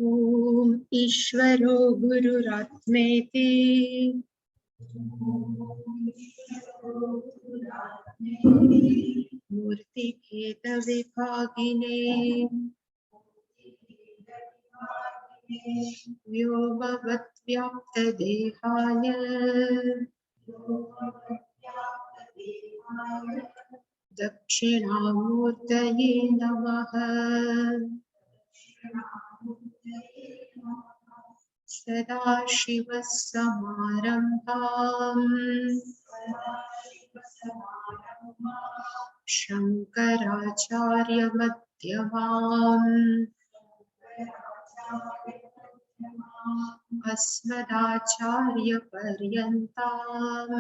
ॐ ईश्वरो गुरुरात्मेति मूर्तिभेदविभागिने व्योमवद्व्याप्तदेहाय दक्षिणामूर्तये नमः। सदाशिवसमारम्भाम् शङ्कराचार्यमध्यमाम् अस्मदाचार्यपर्यन्ताम्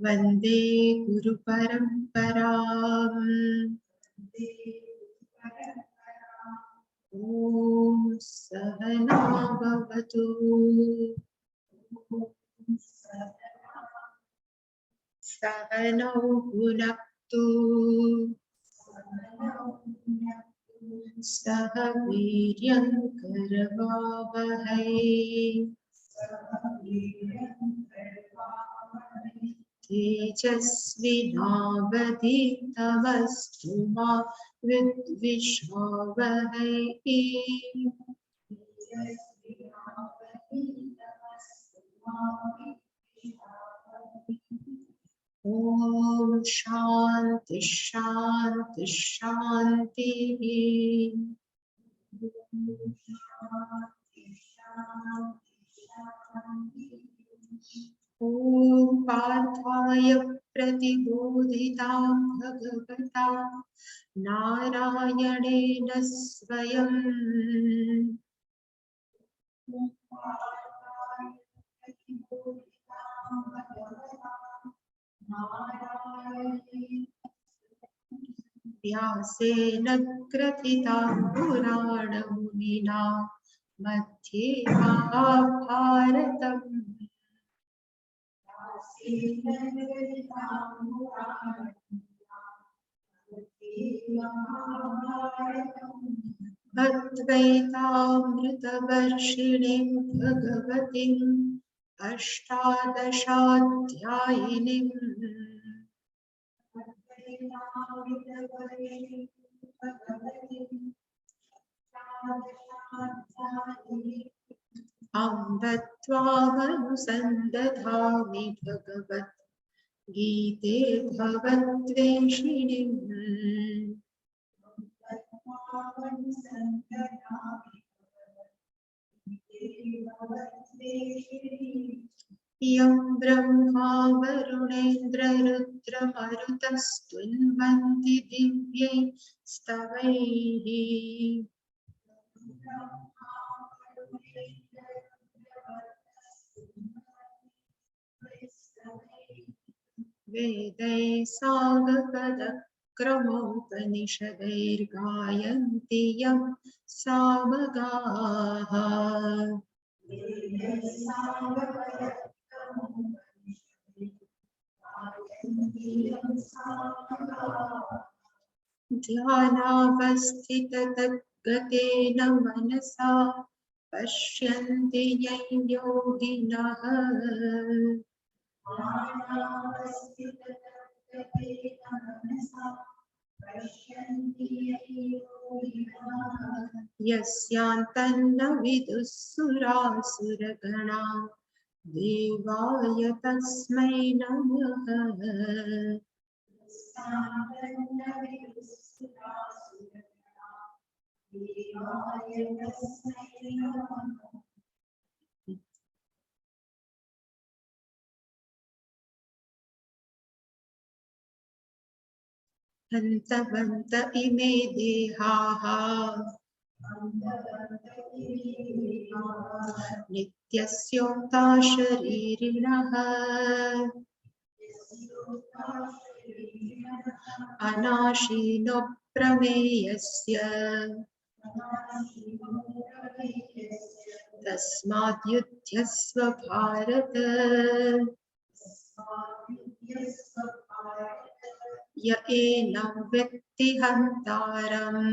वन्दे गुरुपरम्पराम्। ॐ सहना भवतु सहनौ भुनक्तु सह वीर्यं करवावहै तेजस्विनावधीतमस्तु मा विद्विषावहै। ॐ शान्ति शान्ति शान्तिः। ॐ पार्थाय प्रतिबोधितां भगवता नारायणेन स्वयं व्यासेन ग्रथितां पुराणमुनिना मध्ये महाभारतम्। अद्वैतामृतवर्षिणीं भगवतीम् अष्टादशाध्यायिनीम् अम्ब त्वामनुसन्दधामि भगवत् गीते भवद्वेषिणीम्। यं ब्रह्मा वरुणेन्द्ररुद्रमरुतस्तुन्वन्ति दिव्यै स्तवैः वेदैः सामपदक्रमोपनिषदैर्गायन्ति यं सामगाः। ध्यानावस्थिततद्गतेन मनसा पश्यन्ति यं योगिनः। यस्यान्तन्न विदुः सुरासुरगणा देवाय तस्मै नमः। हन्तवन्त इमे देहाः नित्यस्योक्ता शरीरिणः अनाशीनो प्रमेयस्य तस्मात् युध्यस्व भारत। य एनं वेत्ति हन्तारम्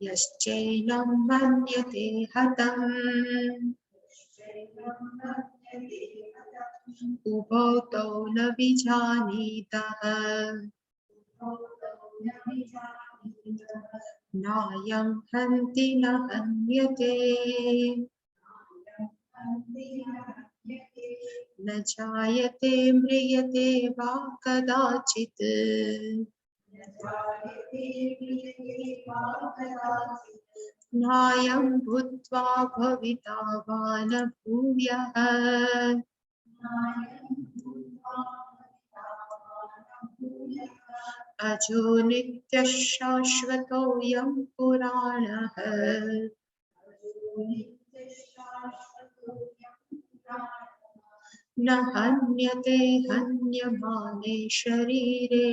यश्चैनं मन्यते हतम् उभौ तौ न विजानीतः नायं हन्ति न हन्यते न जायते म्रियते वा कदाचित् नायं भूत्वा भविता वा न भूयः अजो नित्यः शाश्वतोऽयं पुराणः न हन्यते हन्यमाने शरीरे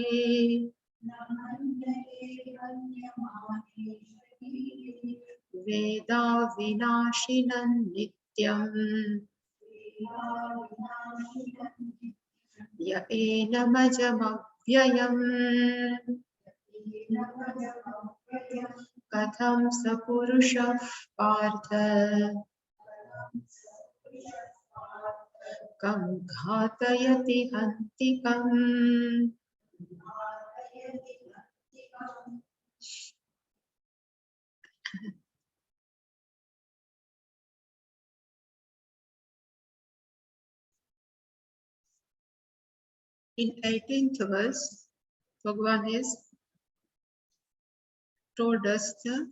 वेदा विनाशिनं नित्यम् य एनमजमव्ययम् कथं स पुरुषः पार्थ कं घातयति हन्तिकम् In 18th verse, Bhagavan has told us the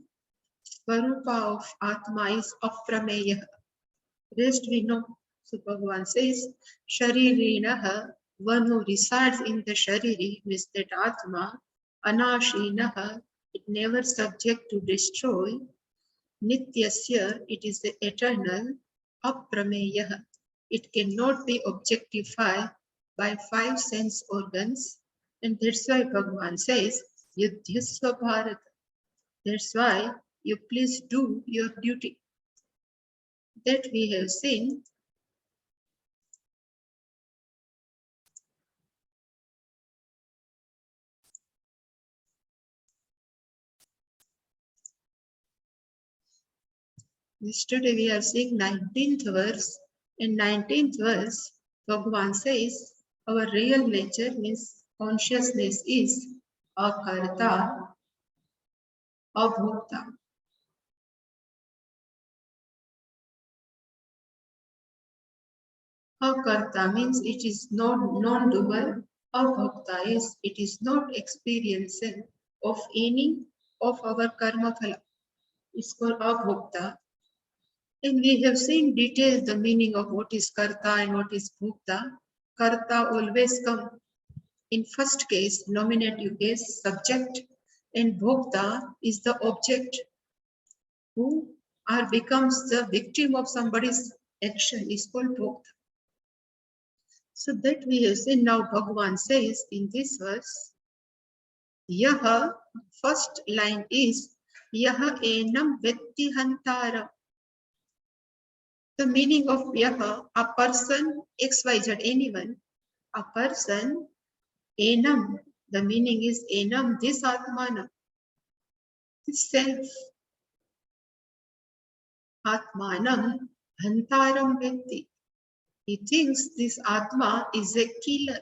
Swarupa of Atma is Aprameya. Rest we know. So Bhagavan says, Sharirinaha, one who resides in the Shariri, means that Atma, Anashinaha, it never subject to destroy. Nityasya, it is the eternal. Aprameya, it cannot be objectified by 5 sense organs. And that's why Bhagavan says, Yudhyasva Bharata. That's why you please do your duty. That we have seen. Yesterday we are seeing 19th verse. In 19th verse, Bhagavan says, our real nature means consciousness is akarta, abhokta. Akarta means it is not non-doer. Abhokta is it is not experiencing of any of our karma phala. It's called abhokta. And we have seen detailed the meaning of what is karta and what is bhokta. Karta always come in first case, nominative case, subject, and bhokta is the object who becomes the victim of somebody's action is called bhokta. So that we have seen. Now Bhagavan says in this verse, Yaha, first line is Yaha enam vetti hantara. The meaning of Yaha, a person, XYZ, anyone, a person, enam, the meaning is enam, this atmana, this self, atmanam, hantaram vetti. He thinks this atma is a killer.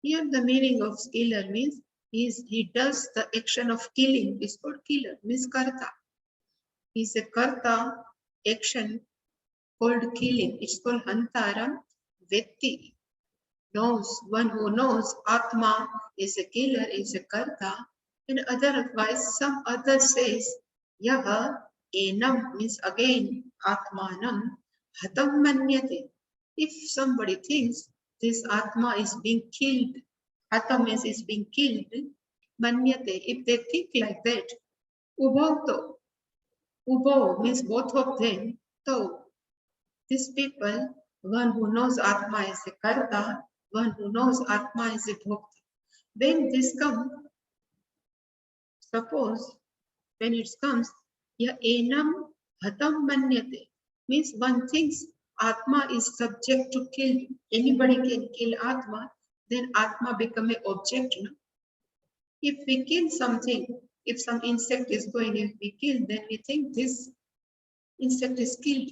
Here the meaning of killer means he does the action of killing. It's called killer, means karta. He's a karta action called killing. It's called hantaram vetti. Knows, one who knows atma is a killer, is a karta. And otherwise some other says yaha enam means again atmanam hatam manyate. If somebody thinks this atma is being killed, hatam means is being killed, manyate, if they think like that, ubhauto, ubho means both of them, so these people, one who knows atma is a karta, one who knows atma is a bhokta. When this comes, suppose when it comes, ya enam hatam manyate, means one thinks Atma is subject to kill. Anybody can kill Atma, then Atma become an object. No? If we kill something, if some insect is going, if we kill, then we think this insect is killed.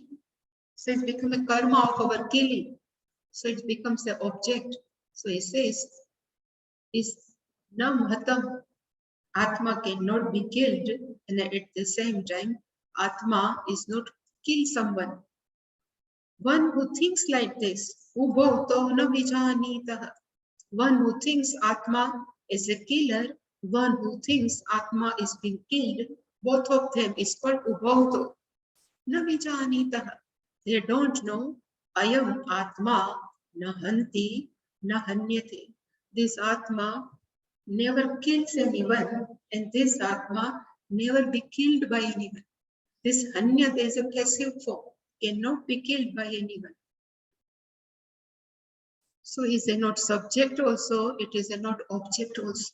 So it becomes a karma of our killing. So it becomes an object. So he says, is nam hatam. Atma cannot be killed, and at the same time, Atma is not kill someone. One who thinks like this, ubhauto na vijanitah. One who thinks Atma is a killer, one who thinks Atma is being killed, both of them is called ubhauto na vijanitah. They don't know ayam Atma na hanti na hanyate. This Atma never kills anyone, and this Atma never be killed by anyone. This hanyate is a passive form, cannot be killed by anyone. So is a not subject also, it is a not object also.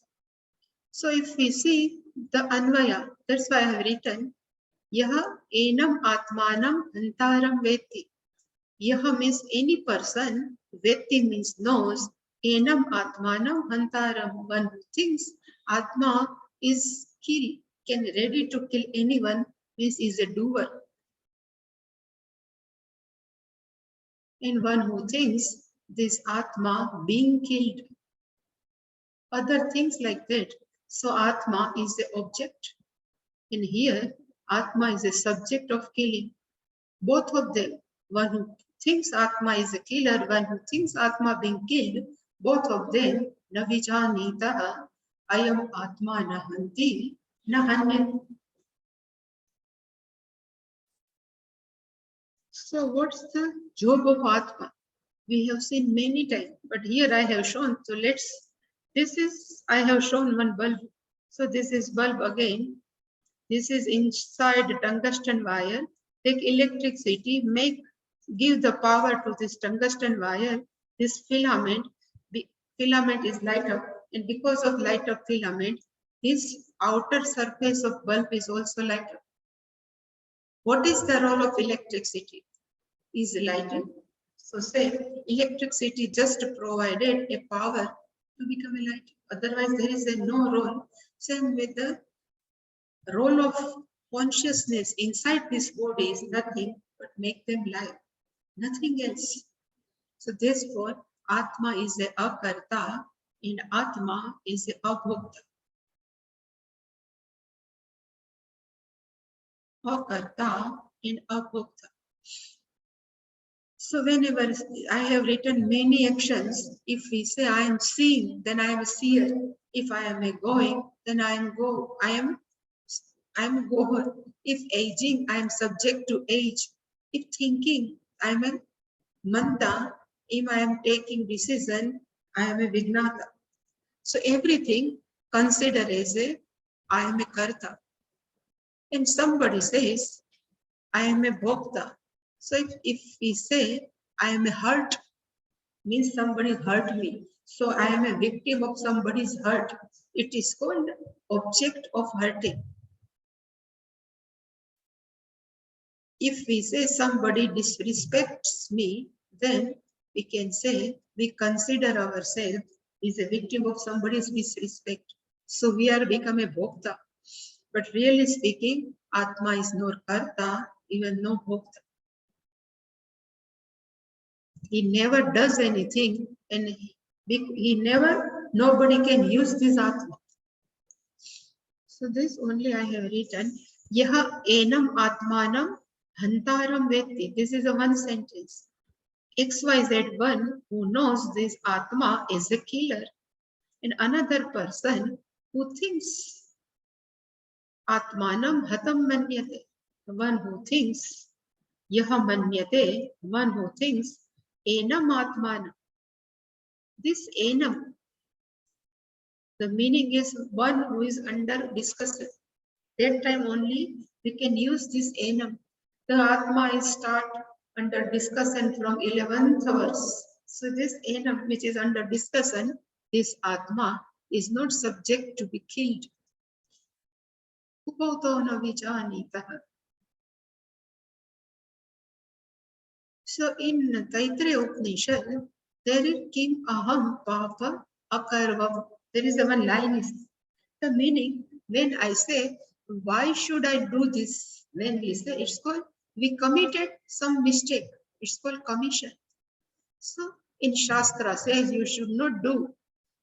So if we see the Anvaya, that's why I have written, Yaha enam atmanam antaram veti. Yaha means any person, veti means knows, enam atmanam antaram, one who thinks Atma is kill, can ready to kill anyone, means is a doer. And one who thinks this Atma being killed, other things like that. So Atma is the object. And here, Atma is a subject of killing. Both of them, one who thinks Atma is a killer, one who thinks Atma being killed, both of them, navijanitaha, ayam Atma nahanti, nahanyan. So what's the job of Atma? We have seen many times, but here I have shown. So I have shown one bulb. So this is bulb again. This is inside tungsten wire. Take electricity, give the power to this tungsten wire. This filament is light up, and because of light up filament, this outer surface of bulb is also light up. What is the role of electricity? Is lighting. So say electricity just provided a power to become a light. Otherwise, there is no role. Same with the role of consciousness inside this body is nothing but make them live. Nothing else. So therefore, Atma is a akarta and Atma is a abhokta. Akarta and abhokta. So whenever I have written many actions, if we say I am seeing, then I am a seer. If I am a going, then I am goer. If aging, I am subject to age. If thinking, I am a manta. If I am taking decision, I am a vignata. So everything consider as I am a karta. And somebody says, I am a bhokta. So if we say, I am a hurt, means somebody hurt me. So I am a victim of somebody's hurt. It is called object of hurting. If we say somebody disrespects me, then we can say we consider ourselves as a victim of somebody's disrespect. So we are become a bhokta. But really speaking, Atma is nor karta, even no bhokta. He never does anything, and nobody can use this Atma. So this only I have written, Yaha enam atmanam hantaram vetti. This is a one sentence. XYZ one who knows this Atma is a killer, and another person who thinks Atmanam hatam manyate. One who thinks Yaha manyate, one who thinks enam atmanam. This enam, the meaning is one who is under discussion. That time only we can use this enam. The Atma is start under discussion from 11th verse. So this enam which is under discussion, this Atma is not subject to be killed. So in Taittiriya Upanishad, there is Kim Aham Papa Akarvam. There is a one line is the meaning when I say, why should I do this? When we say it's called, we committed some mistake. It's called commission. So in Shastra says you should not do,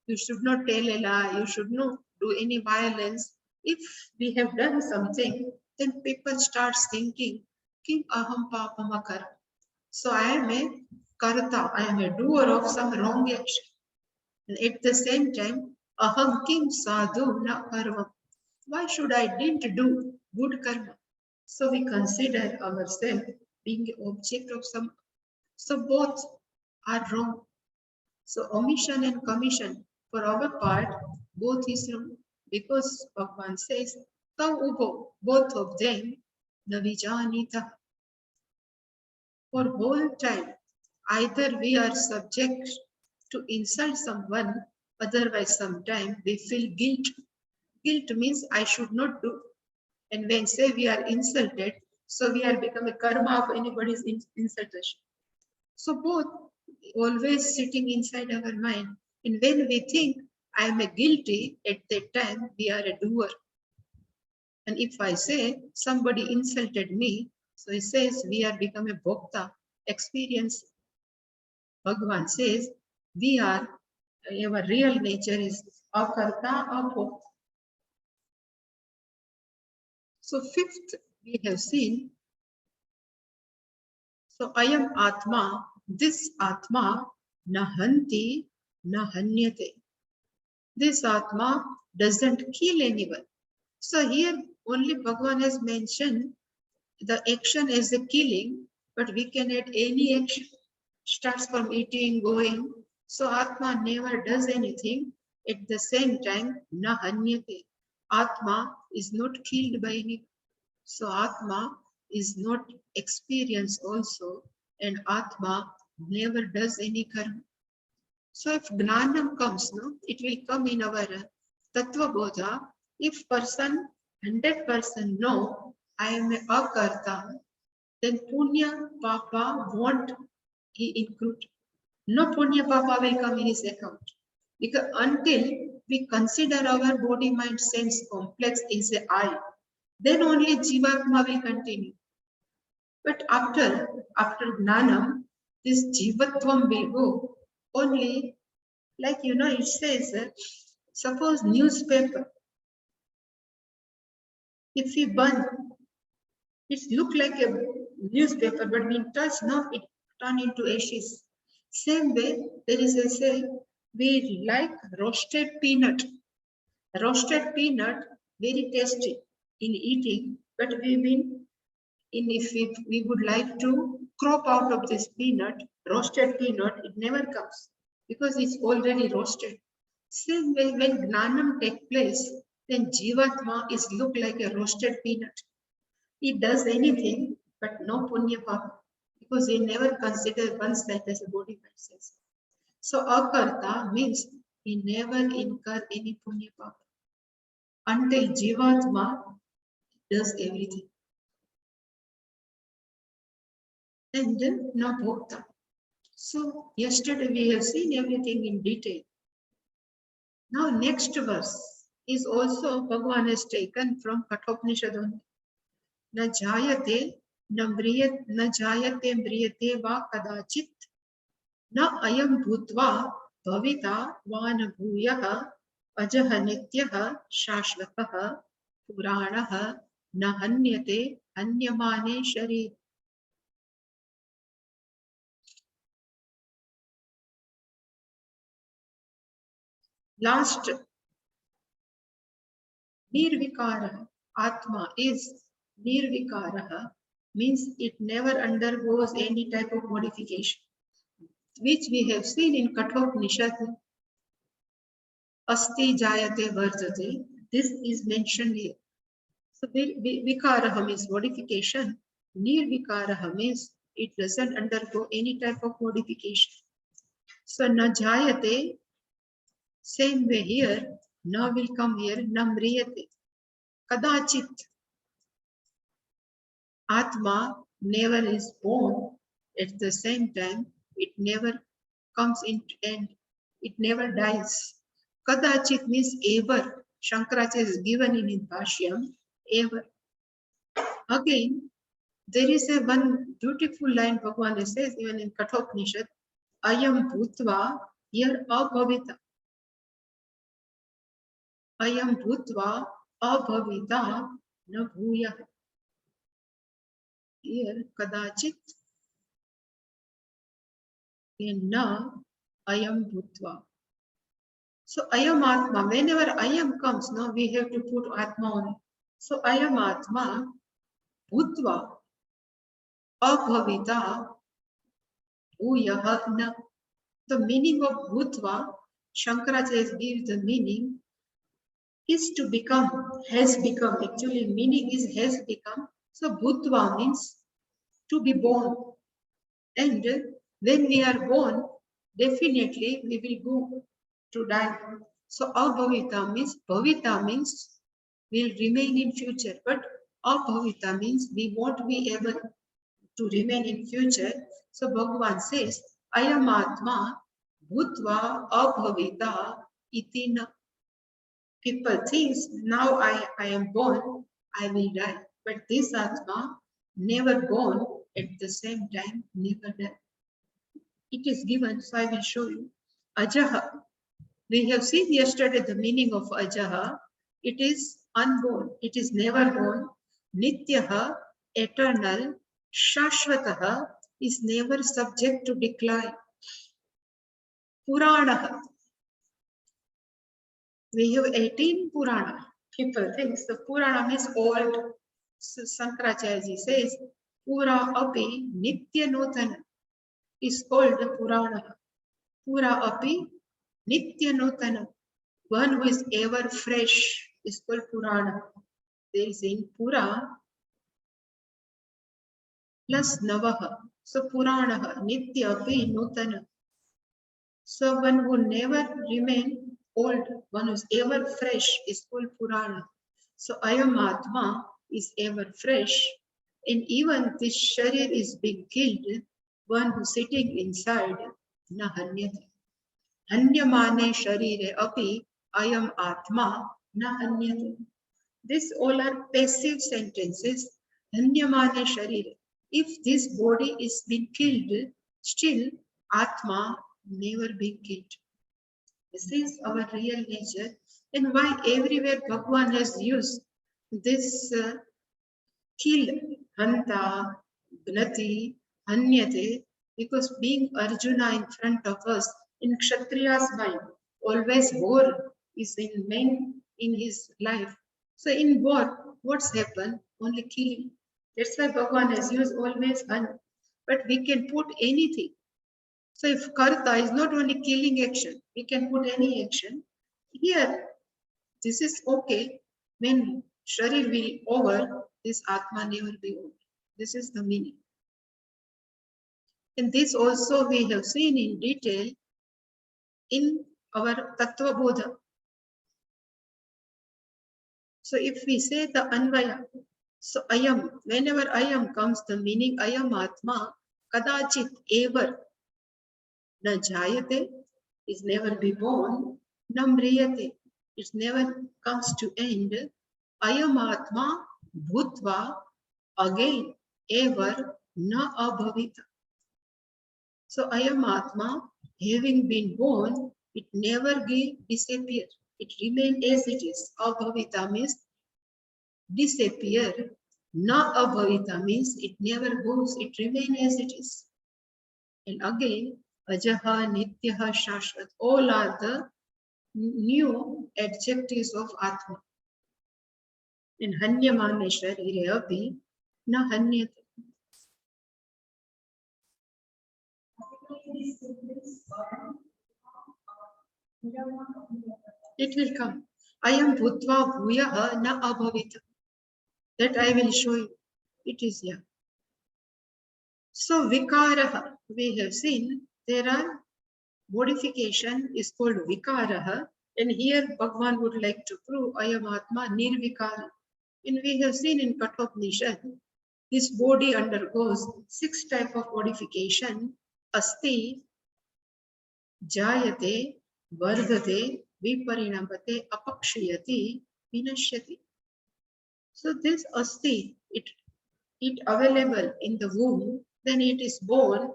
you should not tell a lie, you should not do any violence. If we have done something, then people start thinking, Kim Aham Papa Makar. So I am a karta, I am a doer of some wrong action. And at the same time, aham kim sadhu na karma. Why should I didn't do good karma? So we consider ourselves being an object of some. So both are wrong. So omission and commission for our part, both is wrong. Because Bhagavan says, Tau ubo, both of them, na vijanita. For whole time, either we are subject to insult someone, otherwise sometimes we feel guilt. Guilt means I should not do. And when say we are insulted, so we are become a karma of anybody's insultation. So both always sitting inside our mind. And when we think I am a guilty, at that time we are a doer. And if I say somebody insulted me, so it says we are become a bhokta, experience. Bhagavan says we are, our real nature is akarta, abhokta. So fifth, we have seen, so I am Atma, this Atma, nahanti, nahanyate. This Atma doesn't kill anyone. So here only Bhagavan has mentioned the action as a killing, but we can add any action. Starts from eating, going. So Atma never does anything. At the same time, nahanyate. Atma is not killed by anyone. So Atma is not experienced also, and Atma never does any karma. So if Gnanam comes, no, it will come in our Tattva Bodha. If person 100% know I am a akarta, then Punya Papa won't he include. No Punya Papa will come in his account. Because until we consider our body, mind, sense complex is a I, then only Jivatma will continue. But after Gnanam, this Jivatvam will go only, like it says, suppose newspaper, if we burn, it look like a newspaper, but when touch, now it turn into ashes. Same way, there is a say, we like roasted peanut. Roasted peanut, very tasty in eating, but if we would like to crop out of this peanut, roasted peanut, it never comes because it's already roasted. Same way, when Gnanam takes place, then Jivatma is look like a roasted peanut. He does anything, but no Punya Papa, because he never considered oneself as a body mind sense. So Akarta means he never incur any Punya Papa until Jivatma does everything. And then now Bhokta. So yesterday we have seen everything in detail. Now next verse is also Bhagavan has taken from Kathopanishad only. Na jayate mriyate va kadachit na ayam bhutva bhavita vana bhuyah ajaha nityah shashvatah puranah na hanyate hanyamane sharir. Last, Nirvikara, Atma is Nirvikara, means it never undergoes any type of modification, which we have seen in Kathopanishad. Asti Jayate Varjate, this is mentioned here. So Vikaraha means modification, Nirvikaraha means it doesn't undergo any type of modification. So Na Jayate, same way here, Na will come here, Namriyate. Kadachit. Atma never is born. At the same time, it never comes into end. It never dies. Kadachit means ever. Shankaracharya is given in his Bhashyam, ever. Again, there is a one beautiful line Bhagavan says even in Kathopanishad, Ayam Bhutva, here Abhavita. Ayam Bhutva, Abhavita, na Bhuya. Here Kadachit, and na Ayam Bhutva. So Ayam Atma, whenever Ayam comes, now we have to put Atma on it. So Ayam Atma, Bhutva, Abhavita, Bhuyaha na. The meaning of Bhutva, Shankaracharya gives the meaning is to become, has become. Actually, meaning is has become. So Bhutva means to be born. And when we are born, definitely we will go to die. So Abhavita means will remain in future. But Abhavita means we won't be able to remain in future. So Bhagavan says, Ayam Atma Bhutva Abhavita Itina. People think now I am born, I will die. But this Atma, never born, at the same time, never die. It is given, so I will show you. Ajaha. We have seen yesterday the meaning of Ajaha. It is unborn, it is never born. Nityaha, eternal. Shashvataha is never subject to decline. Puranaha. We have 18 Purana. People think the Purana means old. So Shankaracharya says, Pura api nitya nutana is called the Purana. Pura api nitya nutana. One who is ever fresh is called Purana. There is in Pura plus Navaha. So Puranaha, nitya api nutana. So one who never remain old, one who is ever fresh is called Purana. So Ayam Atma is ever fresh, and even this Sharir is being killed, one who is sitting inside, na hanyate. Hanyamane Sharire api Ayam Atma na hanyate. These all are passive sentences. Hanyamane Sharire. If this body is being killed, still Atma never be killed. This is our real nature, and why everywhere Bhagavan has used this kill, hanta, gnati, hanyate, because being Arjuna in front of us, in Kshatriya's mind, always war is in main in his life. So in war, what's happened? Only killing. That's why Bhagavan has used always han. But we can put anything. So if karta is not only killing action, we can put any action. Here, this is okay. When Sharir will over, this Atma never be over. This is the meaning. And this also we have seen in detail in our Tattva Bodha. So if we say the Anvaya, so Ayam, whenever Ayam comes, the meaning Ayam Atma, Kadachit ever. Na jayate is never be born, na mriyate it never comes to end. Ayam Atma Bhutva again ever na abhavita. So Ayam Atma, having been born, it never disappear. It remains as it is. Abhavita means disappear. Na abhavita means it never goes. It remains as it is. And again, Ajaha, Nityaha, Shashvat, all are the new adjectives of Atma. And Hanyamane Sharire api na hanyate. It will come. Ayam Bhutva Bhuyaha na abhavita. That I will show you. It is here. So Vikaraha, we have seen there are modification is called Vikaraha, and here Bhagavan would like to prove Ayam Atma Nirvikara. And we have seen in Kathopanishad, this body undergoes 6 types of modification. Asti, jayate, vardhate, viparinamate, apakshayati, vinashyati. So this asti, it available in the womb, then it is born,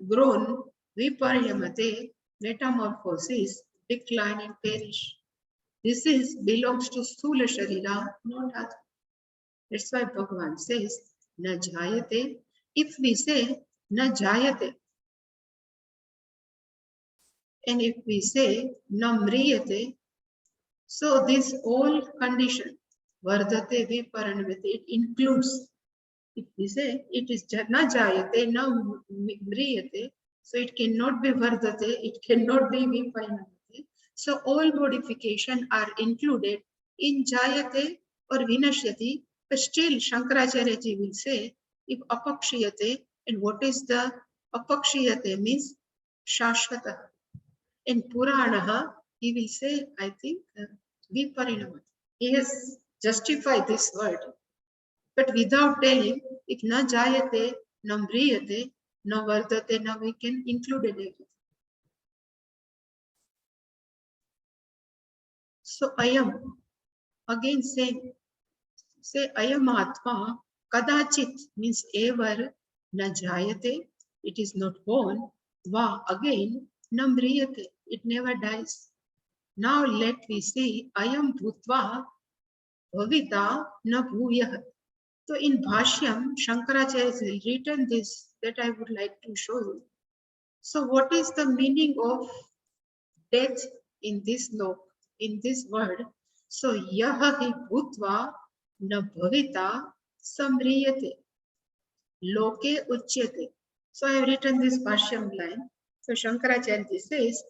grown, viparinamate, metamorphosis, decline and perish. This is belongs to Sthula Sharira, not Atma. That's why Bhagavan says, Na jayate. If we say Na jayate, and if we say Na mriyate, so this whole condition, Vardhate viparanamate, it includes. If we say it is Na jayate, Na mriyate, so it cannot be Vardhate, it cannot be viparanamate. So all modification are included in jayate or vinashyati, but still Shankaracharya ji will say, if apakshiyate, and what is the apakshiyate means shashvata. In Puranaha, he will say, I think, viparinamate. He has justified this word, but without telling, if na jayate, na mriyate, na vardhate, now we can include it. So ayam, again say ayam atma, kadachit means ever, na jayate, it is not born, va again, na mriyate, it never dies. Now let we see ayam bhutva bhavita na bhuyah. So in Bhashyam, Shankaracharya has written this that I would like to show you. So what is the meaning of death in this loka, in this word? So yaha hi bhutva na bhavita samriyate loke uchyate. So I have written this Bhashyam line. So Shankaracharya says,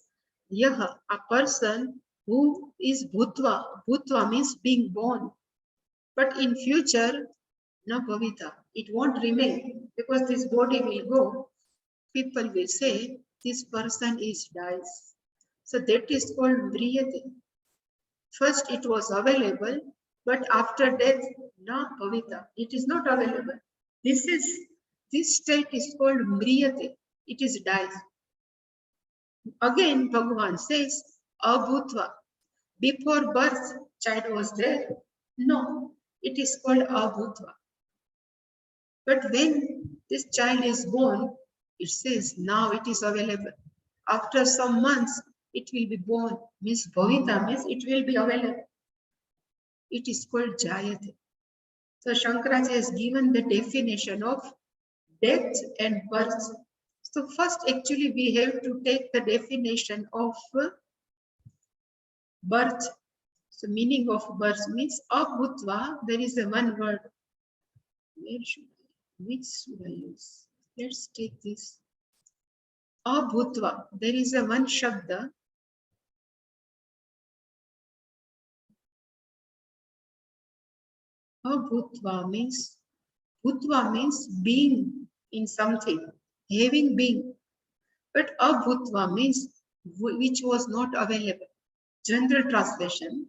yaha, a person who is bhutva. Bhutva means being born. But in future, na bhavita, it won't remain because this body will go. People will say, this person is dies. So that is called mriyate. First it was available, but after death, na bhavita, it is not available. This state is called mriyate. It is dies. Again, Bhagavan says, abhutva. Before birth, child was there. No, it is called abhutva. But when this child is born, it says now it is available. After some months, it will be born. Means bhavita means it will be available. It is called jayate. So Shankaracharya has given the definition of death and birth. So first actually we have to take the definition of birth. So meaning of birth means abhutva, there is a one word. Which should I use? Let's take this. Abhutva, there is a one shabda. Abhutva means being in something, having being. But abhutva means which was not available. General translation.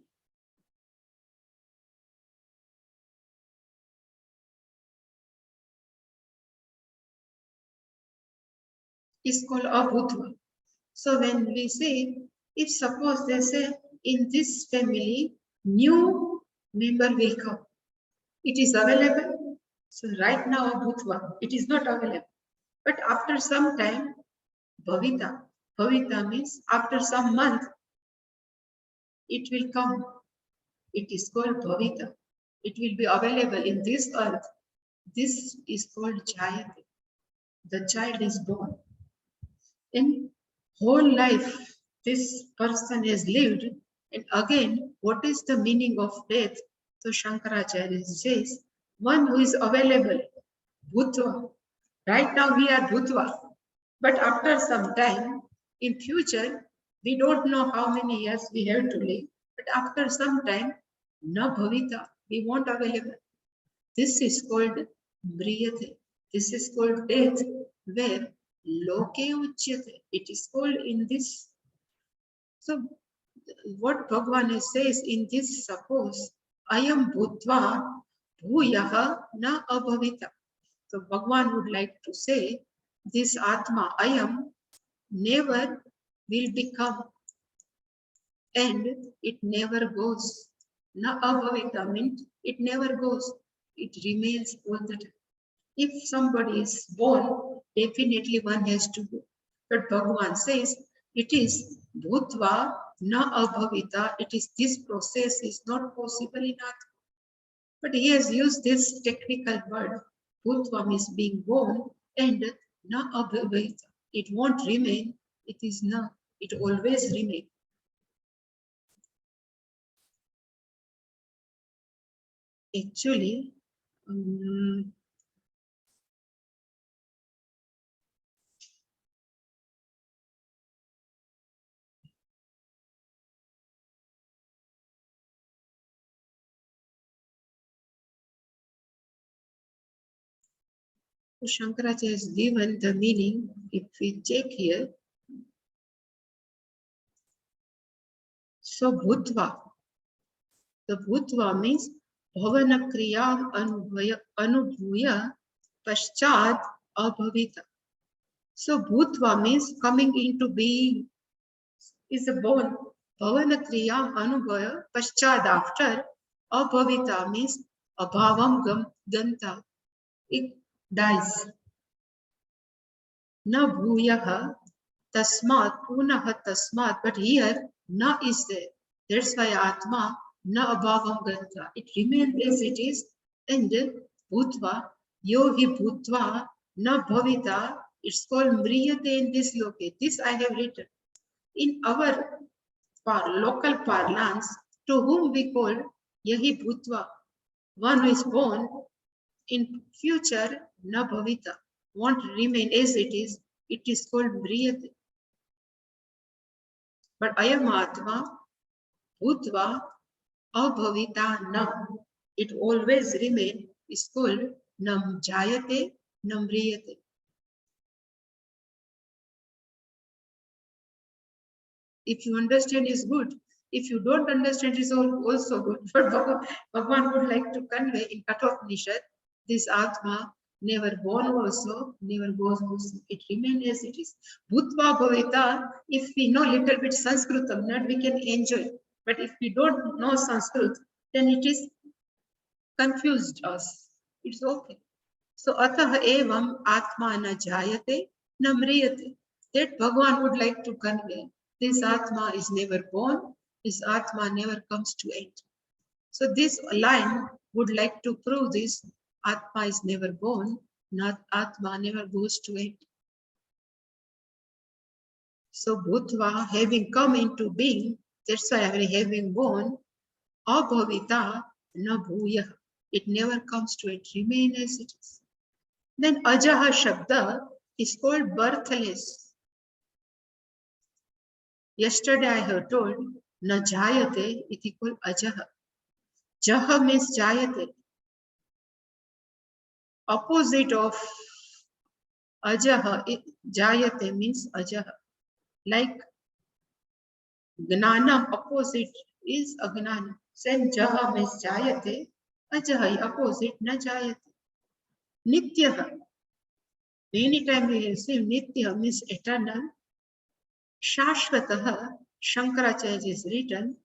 Is called abhutva. So when we say, if suppose they say in this family, new member will come, it is available. So right now abhutva, it is not available. But after some time, bhavita. Bhavita means after some month, it will come. It is called bhavita. It will be available in this earth. This is called jayate. The child is born. In whole life, this person has lived. And again, what is the meaning of death? So Shankaracharya says, one who is available, bhutva. Right now we are bhutva. But after some time, in future, we don't know how many years we have to live. But after some time, na bhavita, we won't available. This is called mriyate. This is called death, where loke uchyate. It is called in this. So what Bhagavan says in this, suppose ayam bhutva bhuyaha na abhavita. So Bhagavan would like to say, this Atma, I am, never will become, and it never goes. Na abhavita means it never goes. It remains all the time. If somebody is born, definitely one has to go. But Bhagavan says, it is bhutva na abhavita. It is this process is not possible in Atma. But he has used this technical word. Bhutva means being born, and na abhavita. It won't remain. It is na. It always remains. Actually, Shankaracharya has given the meaning. If we check here, so bhutva. The bhutva means bhavana kriyam anubhuya paschat abhavita. So bhutva means coming into being is a born. Bhavana kriyam anubhuya paschat after. Abhavita means abhavam ganta. It dies. Na bhuyaha tasmat punaha tasmat. But here na is there. That's why Atma na abhavam ganta. It remains as it is. And bhutva yohi bhutva na bhavita. It's called mriyate in this loke. This I have written. In our local parlance, to whom we call yahi bhutva, one who is born in future na bhavita, won't remain as it is called mriyate. But ayam atma bhutva abhavita na, it always remain, is called nam jayate nam mriyate. If you understand, is good. If you don't understand, is also good. But Bhagavan would like to convey in Kathopanishad, this Atma never born also, never goes also. It remains as it is. Bhutva bhavita, if we know little bit Sanskritam, not we can enjoy. But if we don't know Sanskrit, then it is confused us. It's okay. So atah evam atma na jayate na mriyate. That Bhagavan would like to convey. This Atma is never born, this Atma never comes to end. So this line would like to prove this. Atma is never born, not Atma never goes to end. So Bhutva, having come into being, that's why having born, abhavita na bhuya. It never comes to it, remain as it is. Then ajaha shabda is called birthless. Yesterday I have told na jayate it equal ajaha. Jaha means jayate. Opposite of ajaha, jayate means ajaha. Like gnana, opposite is agnana. Same jaha means jayate, ajaha opposite na jayate. Nityaha. Many times we see nitya means eternal. Shashvataha, Shankaracharya is written,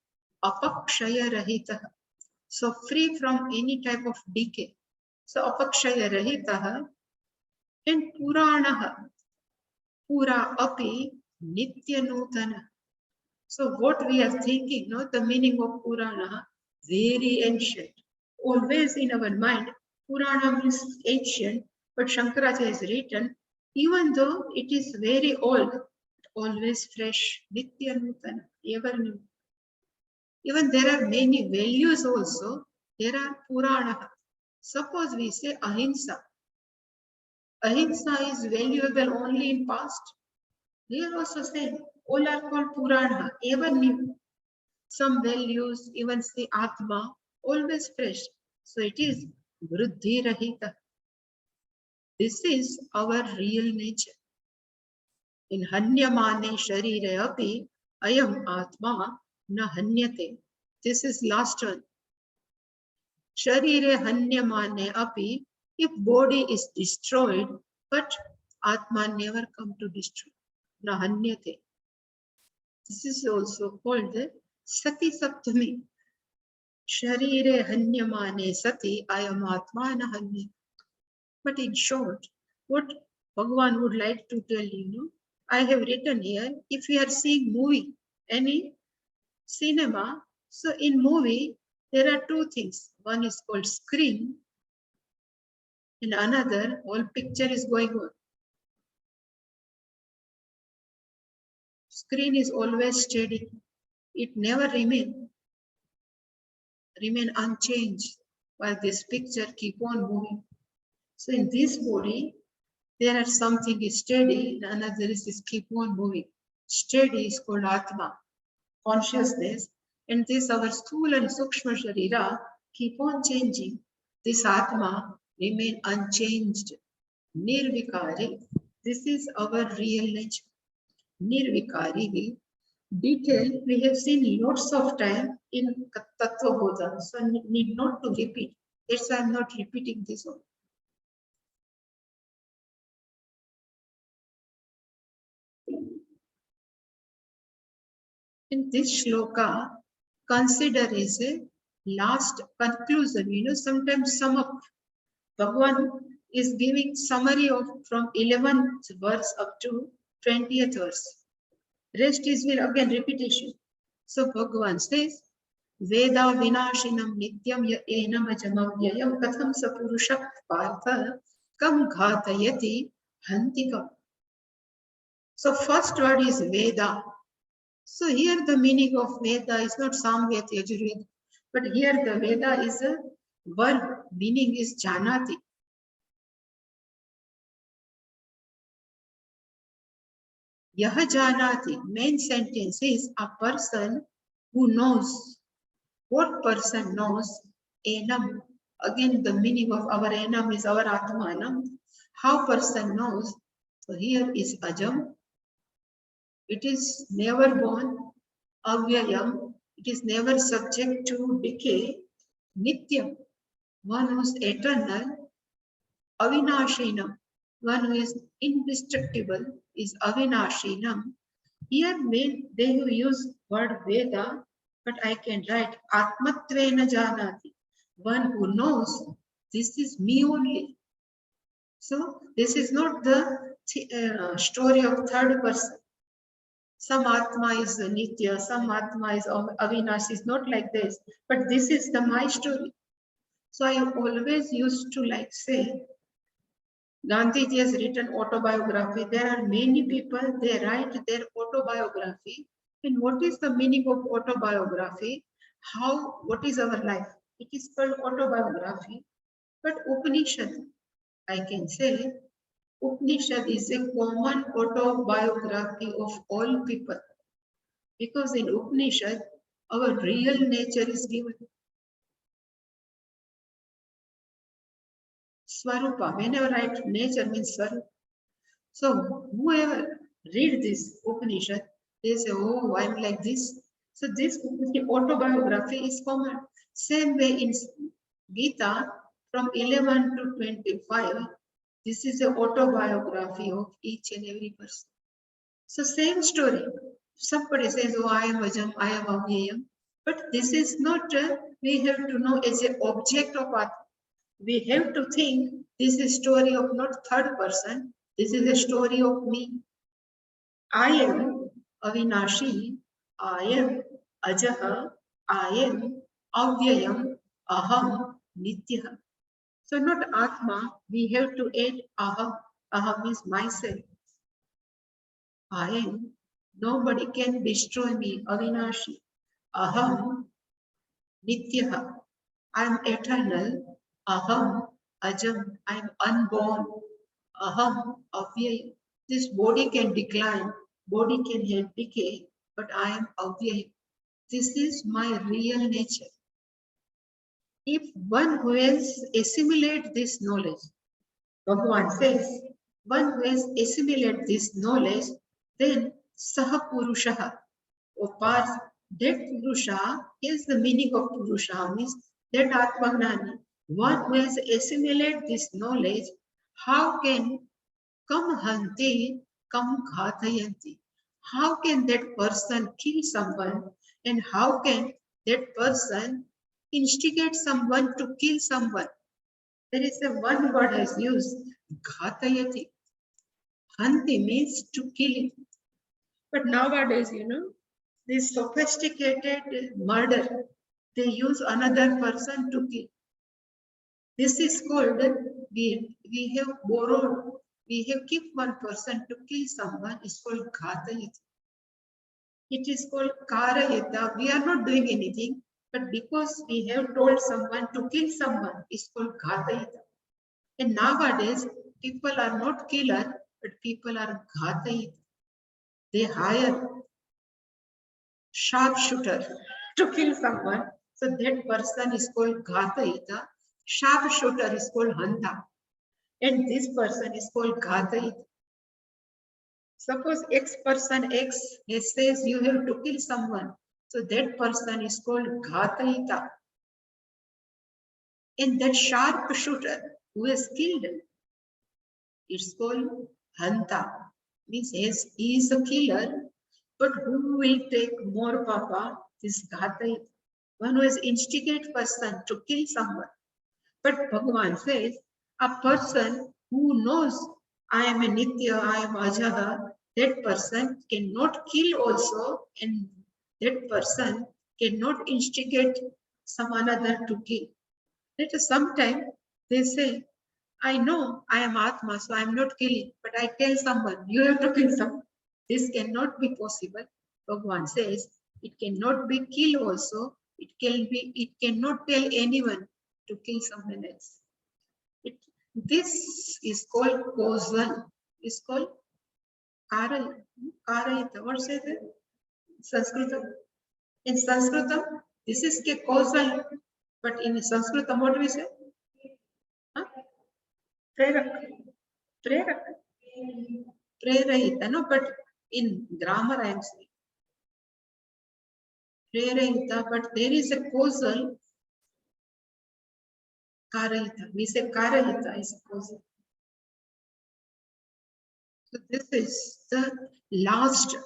apakshaya rahitaha. So free from any type of decay. So apakshaya rahitaha and puranaha. Pura api nitya nutana. So what we are thinking, no, the meaning of purana, very ancient. Always in our mind, purana means ancient, but Shankaracharya is written, even though it is very old, always fresh, nitya nutana, ever new. Even there are many values also. There are purana. Suppose we say ahimsa. Ahimsa is valuable only in past. They are also saying all are called purana, ever new. Some values, even say atma, always fresh. So it is vriddhi rahita. This is our real nature. In hanyamane sharire api ayam atma na hanyate. This is last one. Sharire hanyamane api, if body is destroyed, but Atma never come to destroy. Na hanyate. This is also called the Sati Saptami. Sharire hanyamane sati ayam atma na hanya. But in short, what Bhagavan would like to tell you, I have written here, if you are seeing movie, any cinema, so in movie, there are two things. One is called screen, and another, all picture is going on. Screen is always steady. It never remain unchanged while this picture keep on moving. So in this body, there are something is steady, and another is keep on moving. Steady is called Atma, consciousness, and this our Sthula and Sukshma Sharira keep on changing. This Atma remain unchanged. Nirvikari, this is our real nature. Nirvikari, detail we have seen lots of time in Tattva Bodha, so need not to repeat. That's why I'm not repeating this one. In this shloka, consider as a last conclusion. Sometimes sum up. Bhagavan is giving summary of from 11th verse up to 20th verse. Rest is will again repetition. So Bhagavan says, Veda vinashinam nityam ya enam ajamam yayam katham sapurusha partha kam ghatayati hantikam. So first word is Veda. So here the meaning of Veda is not Samveda Yajurveda, but here the Veda is a verb, meaning is Janati. Yaha Janati, main sentence is a person who knows. What person knows? Enam. Again the meaning of our enam is our Atmanam. How person knows? So here is Ajam. It is never born, avyayam, it is never subject to decay, nityam, one who is eternal, avinashinam, one who is indestructible is avinashinam. Here they use word Veda, but I can write atmatvena janati, one who knows this is me only. So this is not the story of third person. Some Atma is Nitya, some Atma is Avinash, is not like this. But this is my story. So I always used to say, Gandhiji has written autobiography. There are many people, they write their autobiography. And what is the meaning of autobiography? What is our life? It is called autobiography. But Upanishad, I can say, Upanishad is a common autobiography of all people. Because in Upanishad, our real nature is given. Swarupa, whenever I write nature means Swarupa. So whoever read this Upanishad, they say, oh, I'm like this. So this autobiography is common. Same way in Gita, from 11 to 25, this is an autobiography of each and every person. So same story. Somebody says, oh, I am Ajam, I am Avyayam. But this is not, we have to know as an object of Atma. We have to think this is a story of not third person. This is a story of me. I am Avinashi. I am Ajaha. I am Avyayam. Aham Nitya. So not Atma, we have to add Aham. Aham is myself. I am. Nobody can destroy me. Avinashi. Aham Nitya. I am eternal. Aham Ajam. I am unborn. Aham Avyayam. This body can decline, body can have decay, but I am Avyayam. This is my real nature. If one who has assimilated this knowledge, Bhagavan says, one who has assimilated this knowledge, then Saha Purushaha, or Parth, that Purusha is the meaning of Purusha, means that Atmagnani, one who has assimilated this knowledge, how can kam hanti, kam ghatayanti? How can that person kill someone, and how can that person instigate someone to kill someone? There is a one word has used, ghatayati. Hanti means to kill. But nowadays, this sophisticated murder, they use another person to kill. This is called, we have borrowed, we have kept one person to kill someone, it's called ghatayati. It is called karayata. We are not doing anything, but because we have told someone to kill someone, it's called ghatayata. And nowadays, people are not killer, but people are ghatayata. They hire sharpshooter to kill someone. So that person is called ghatayita. Sharpshooter is called hanta. And this person is called ghatayita. Suppose X person X says you have to kill someone. So that person is called ghatayita. And that sharpshooter who has killed, it's called hanta. Means yes, he is a killer, but who will take more papa? This ghatayita. One who has instigate person to kill someone. But Bhagavan says, a person who knows I am a Nitya, I am Ajaha, that person cannot kill also, and that person cannot instigate some another to kill. That is sometimes they say, I know I am Atma, so I am not killing, but I tell someone, you have to kill someone. This cannot be possible. Bhagavan says, it cannot be kill also, it cannot tell anyone to kill someone else. This is called causal. It's called karayita. What say that? Sanskritam. In Sanskritam, this is causal. But in Sanskritam, what do we say? Huh? Prerak. Prerak. Prerahita. No, but in grammar I am saying. Prerahita, but there is a causal karahita. We say karahita is a causal. So this is the last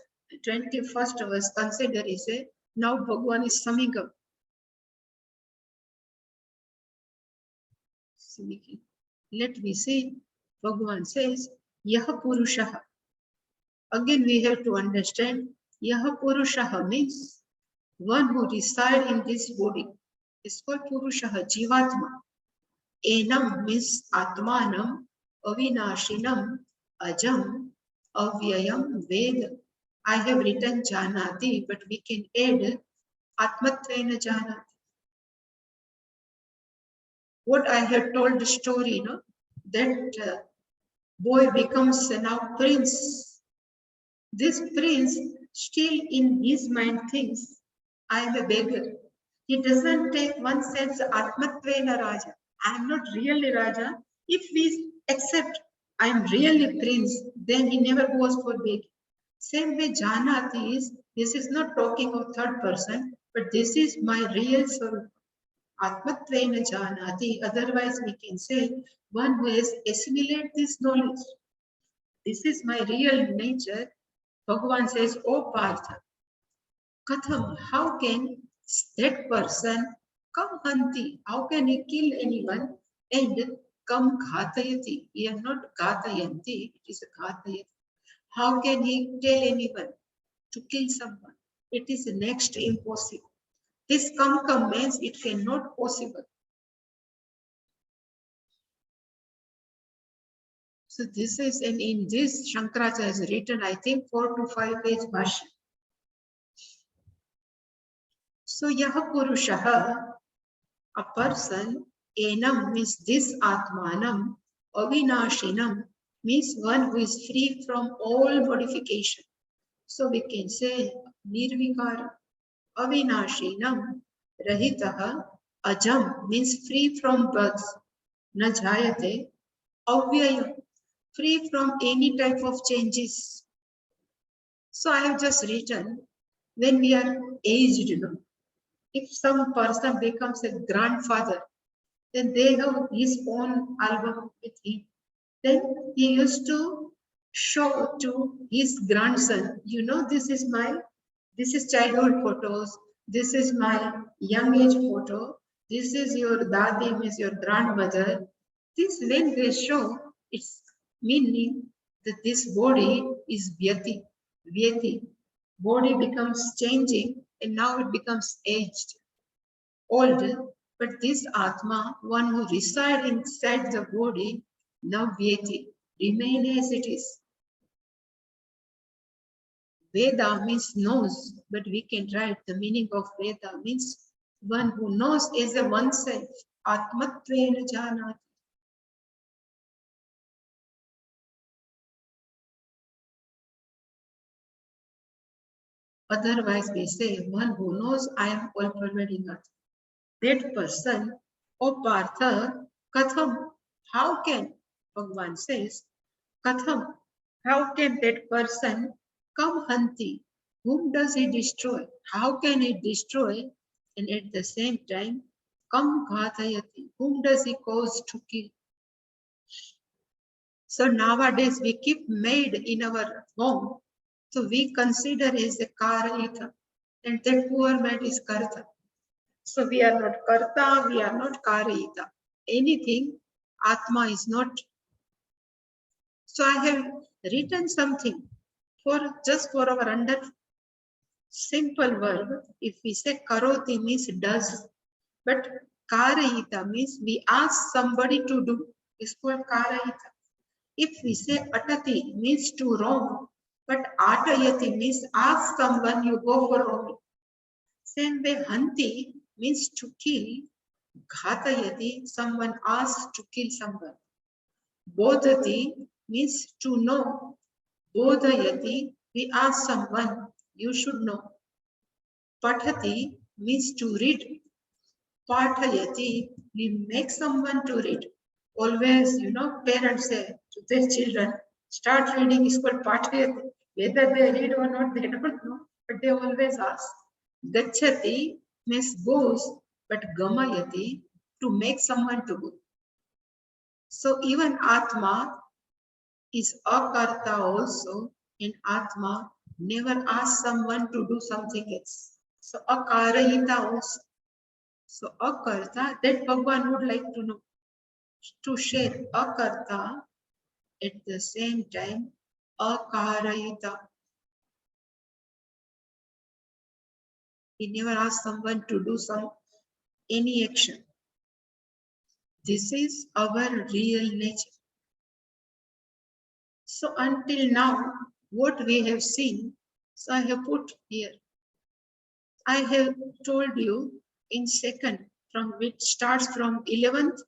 21st verse. Consider is a now Bhagavan is summing up. Let me see. Bhagavan says, Yaha Purushaha. Again, we have to understand Yaha Purushaha means one who resides in this body. It's called Purushaha, Jivatma. Enam means Atmanam, Avinashinam, Ajam, Avyayam, Ved. I have written Janati, but we can add Atmatvena Janati. What I have told the story, that boy becomes now prince. This prince still in his mind thinks, I am a beggar. He doesn't take one sense Atmatvena Raja. I am not really Raja. If we accept I am really prince, then he never goes for begging. Same way Janati is, this is not talking of third person, but this is my real soul. Atmatvena Janati, otherwise we can say one who has assimilated this knowledge. This is my real nature. Bhagavan says, O Partha, Katham, how can that person come hanti? How can he kill anyone? And come ghatayati. He is not ghatayanti, it is ghatayati. How can he tell anyone to kill someone? It is next impossible. This come means it cannot possible. So this is, and in this Shankaracharya has written, I think 4 to 5 page bhashya. So Yaha Purushaha, a person, Enam means this Atmanam, Avinashinam means one who is free from all modification. So we can say Nirvikara, Avinashinam, Rahitaha, Ajam means free from birth, Najayate, Avyayam, free from any type of changes. So I have just written, when we are aged, If some person becomes a grandfather, then they have his own album with him. Then he used to show to his grandson, this is childhood photos, this is my young age photo, this is your dadi, means your grandmother. This when they show, it's meaning that this body is vyati. Body becomes changing and now it becomes aged, old. But this Atma, one who resides inside the body, now vyati, remain as it is. Veda means knows, but we can write the meaning of Veda means one who knows as a oneself. Atmatvena janati. Otherwise, we say one who knows I am all pervading earth. That person, O Partha, Katham, how can, Bhagavan says, Katham, how can that person come hanti? Whom does he destroy? How can he destroy? And at the same time, come ghatayati. Whom does he cause to kill? So nowadays we keep maid in our home. So we consider as a karayita. And that poor maid is karta. So we are not karta, we are not karayita. Anything, Atma is not. So I have written something just for our under simple verb. If we say karoti means does, but karayita means we ask somebody to do. It's called karayita. If we say atati means to roam, but atayati means ask someone you go for roaming. Same way hanti means to kill. Ghatayati, someone asks to kill someone. Bodhati means to know. Bodhayati, we ask someone, you should know. Pathati means to read. Pathayati, we make someone to read. Always, parents say to their children, start reading is called Pathayati. Whether they read or not, they don't know, but they always ask. Gachati means goes, but Gamayati, to make someone to go. So even Atma is akarta also, and Atma never asks someone to do something else. So akarayita also. So akarta, that Bhagavan would like to know, to share akarta at the same time akarayita. He never asks someone to do any action. This is our real nature. So until now, what we have seen, so I have put here. I have told you in second, from which starts from 11th.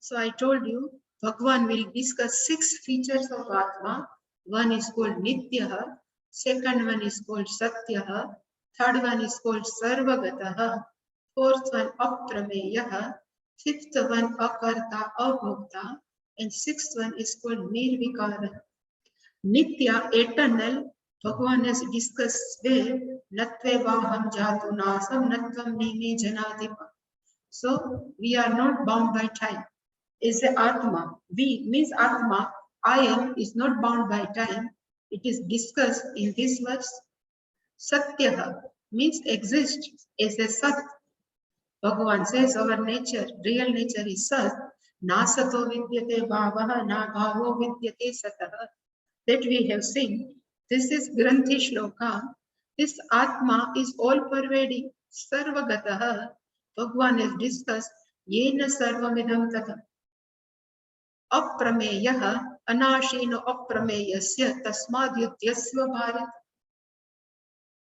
So I told you, Bhagavan will discuss 6 features of Atma. One is called Nityaha, second one is called Satyaha, third one is called Sarvagataha, fourth one Aprameyaha, fifth one Akarta Abhokta, and sixth one is called Nirvikara. Nitya, eternal, Bhagavan has discussed where Natvevaham Jatu Nasam Natvam Nime Janadipa. So we are not bound by time. Is the Atma. We means Atma, I am, is not bound by time. It is discussed in this verse. Satyaha means exist as a Sat. Bhagavan says our nature, real nature is Sat. Na sato vidyate bhavaha, na bhavo vidyate sataha. That we have seen. This is Granthi Shloka. This Atma is all pervading. Sarvagataha. Bhagavan has discussed. Yena sarvamidam tatha. Aprameyaha, anashino aprameyasya tasmadyutyasva bharat.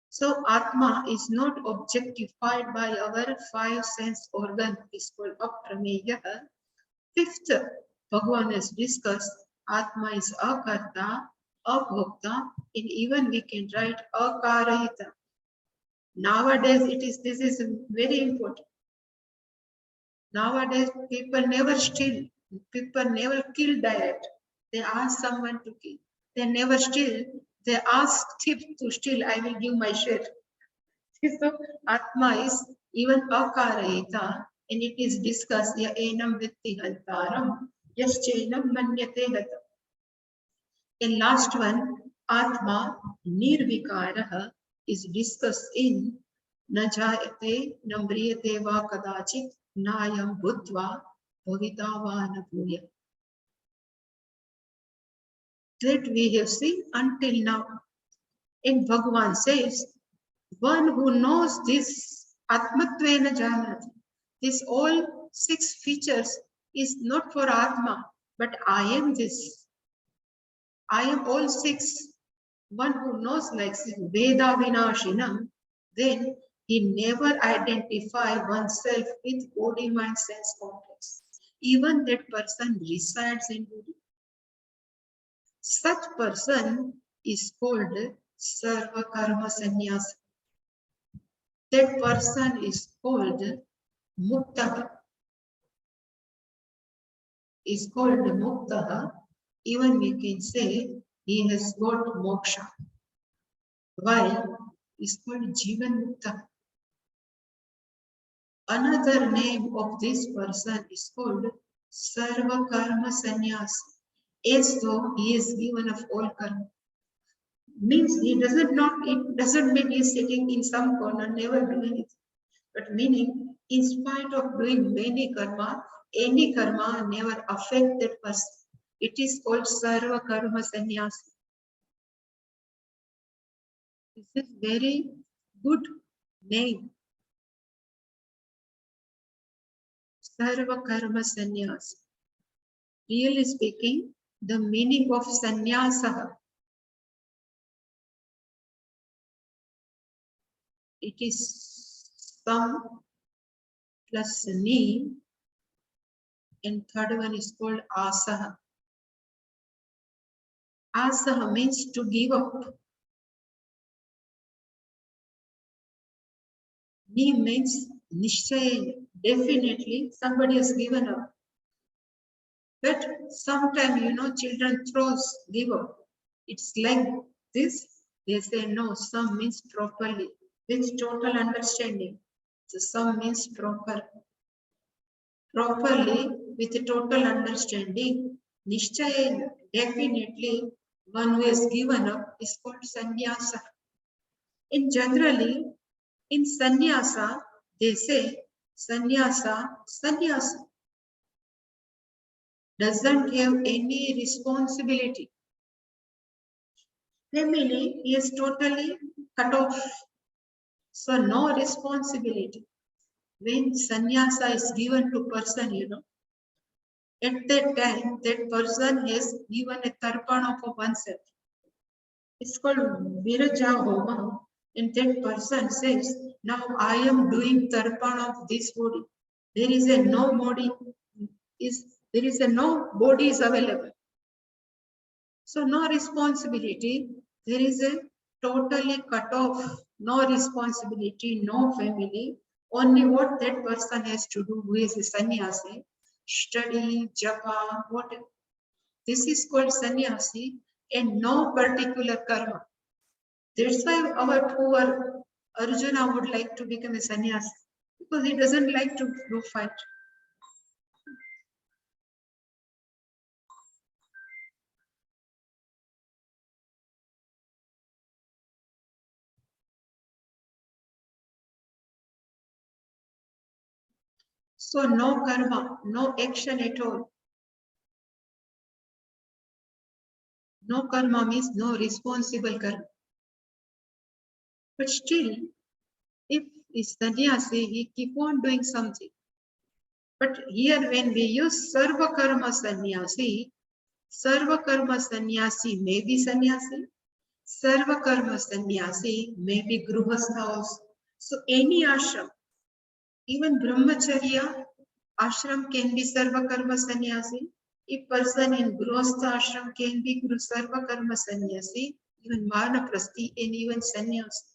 So Atma is not objectified by our 5 sense organ. It's called aprameyaha. Fifth, Bhagavan has discussed Atma is akarta, abhokta, and even we can write akarahita. Nowadays this is very important. Nowadays people never steal. People never kill direct. They ask someone to kill. They never steal. They ask thief to steal. I will give my share. So Atma is even akarayita, and it is discussed ya enam vitti hantaram, yaschenam manyate gatam. And last one, Atma Nirvikaraha, is discussed in Najayate Namriyate va kadachit Nayam Bhutva Bhavitava Napuya. That we have seen until now. And Bhagavan says, one who knows this Atmatvena Janati, this all 6 features is not for Atma, but I am this. I am all 6. One who knows like Veda Vinashinam, then he never identify oneself with body, mind, sense complex. Even that person resides in body. Such person is called Sarva Karma Sannyas. That person is called Mukta. Is called Mukta. Even we can say he has got moksha. Why? Is called Jivan Mukta. Another name of this person is called Sarva Karma Sannyas, as though he is given of all karma. Means he doesn't not, it doesn't mean he is sitting in some corner, never doing it. But meaning, in spite of doing many karma, any karma never affect that person. It is called Sarva Karma Sannyas. This is very good name. Sarva Karma Sannyas. Really speaking, the meaning of sannyasa, it is sam plus ni, and third one is called asaha. Asaha means to give up. Ni means nishtay, definitely somebody has given up. But sometimes, children give up. It's like this. They say no, some means properly, with total understanding. So some means properly, with total understanding. Nishchaya, definitely, one who has given up is called sannyasa. In generally, in sannyasa, they say sannyasa doesn't have any responsibility. Family is totally cut off. So no responsibility. When sannyasa is given to person, at that time, that person has given a tarpana for oneself. It's called Viraja Homa. And that person says, now I am doing tarpana of this body. There is no body is available. So no responsibility. There is a totally cut off, no responsibility, no family. Only what that person has to do, who is a sannyasi, study, japa, whatever. This is called sannyasi, and no particular karma. That's why our poor Arjuna would like to become a sannyasi, because he doesn't like to go fight. So no karma, no action at all. No karma means no responsible karma. But still, if is sannyasi, he keep on doing something. But here when we use sarva karma sannyasi may be sannyasi, sarva karma sannyasi may be grihastha also. So any ashram, even brahmacharya ashram can be sarva karma sannyasi. If person in grihastha ashram can be sarva karma sannyasi, even vanaprasthi and even sannyasi.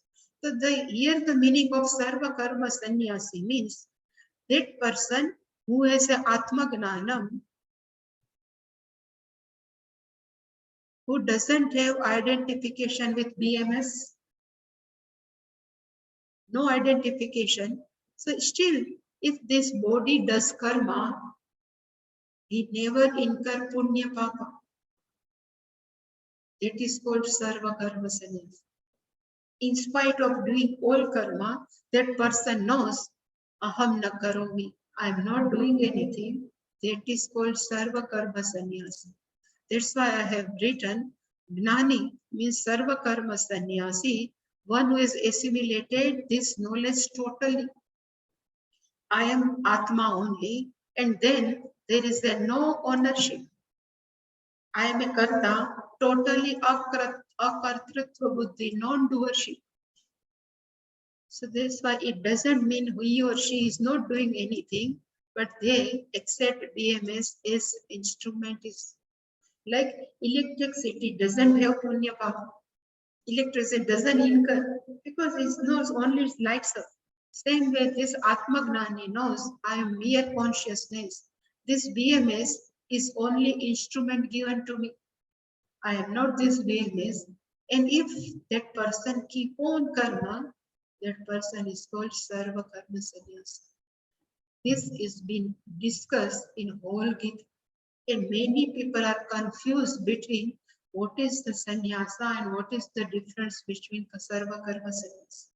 So here the meaning of sarva karma sannyasi means that person who has a atma gnanam, who doesn't have identification with BMS, no identification, So still, if this body does karma, he never incur punya papa. That is called sarva karma sannyas. In spite of doing all karma, that person knows, aham na karomi, I am not doing anything. That is called sarva karma sannyas. That's why I have written, Gnani means sarva karma sannyasi, one who has assimilated this knowledge totally. I am Atma only, and then there is a no ownership. I am a karta, totally akartritva buddhi, non-doership. So that's why it doesn't mean he or she is not doing anything, but they accept BMS as instrument. Is like electricity doesn't have punya power. Electricity doesn't incur because it knows only it lights up. Same way this Atma Gnani knows I am mere consciousness. This BMS is only instrument given to me. I am not this BMS. And if that person keep on karma, that person is called Sarva Karma Sannyas. This is been discussed in whole Gita. And many people are confused between what is the sannyasa and what is the difference between Sarva Karma Sannyas.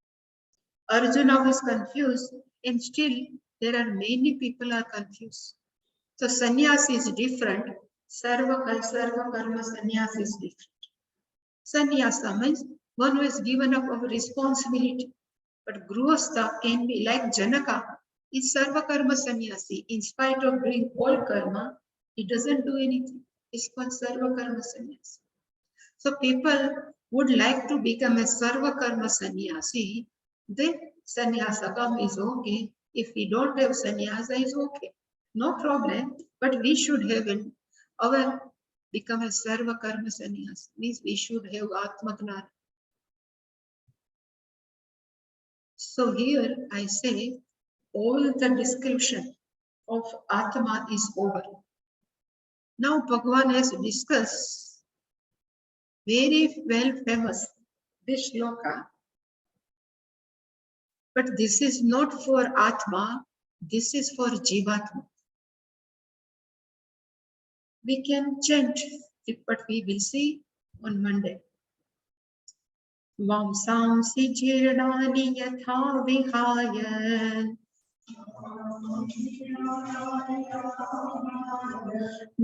Arjuna was confused, and still there are many people are confused. So sannyas is different. Sarva Karma Sannyas is different. Sannyasa means one who is given up of responsibility. But Grihastha can be like Janaka, is Sarva Karma Sannyasi. In spite of doing all karma, he doesn't do anything. It's called Sarva Karma Sannyasi. So people would like to become a Sarva Karma Sannyasi, then Sannyasakam is okay. If we don't have Sannyasa, is okay. No problem. But we should have our become a Sarva Karma Sannyasi. Means we should have Atma Gnana. So here I say all the description of Atma is over. Now Bhagavan has discussed very well famous this shloka. But this is not for Atma, this is for Jivatma. We can chant it, but we will see on Monday. Vamsamsi jirnani yatha vihaya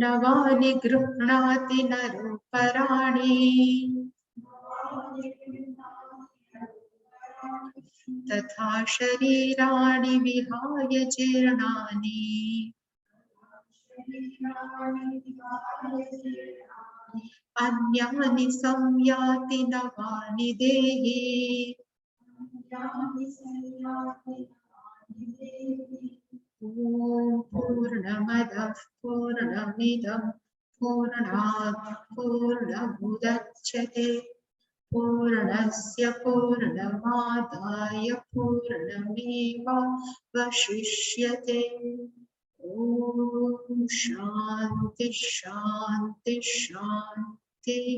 Navani gruhnati naruparani Tatha sharirani vihaya jirnani Anyani samyati navani dehi Om Purnamadah Purnamidam Purnat Purnamudachyate Purnasya Purnamadaya Purnameva Vashishyate Om Shanti Shanti Shanti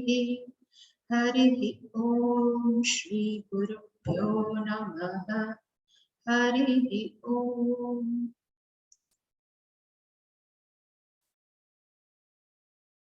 Hari Om Shri Guru Pyo Namaha Hari Om